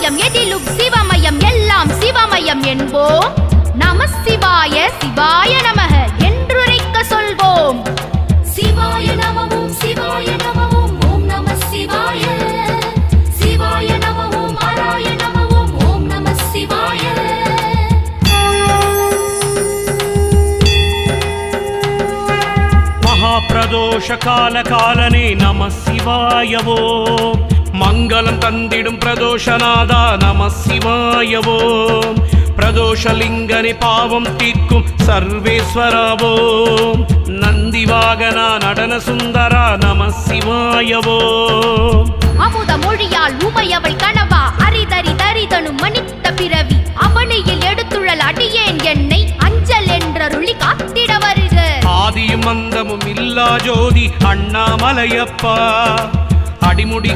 சிவமயம் எதிலும் சிவமயம் எல்லாம் சிவமயம் என்போம். நம சிவாய சிவாய நமக என்றுரைக்க சொல்வோம். சிவாய நமவும் சிவாய நமவும் ஓம் நம சிவாய. சிவாய நமவும் ஆராய நமவும் ஓம் நம சிவாய. மகாபிரதோஷ கால காலனே நம சிவாயவோ. மங்களம் தந்திடும் பிரதோஷநாதா நம சிவாயவோ. பிரதோஷலிங்கனே பாவம் தீர்க்கும் சர்வேஸ்வரவோ. நந்திவாகனா நடன சுந்தரா நம சிவாயவோ. அமுத மொழியால் உமையவள் கனவா அரிதரி தரிதனும் மனித்த பிறவி அவனியில் எடுத்துழல் அடியேன் என்னை அஞ்சல் என்றருளி காத்திட வருக. ஆதியும் அந்தமும் இல்லா ஜோதி அண்ணாமலையப்பா. அடிமுடி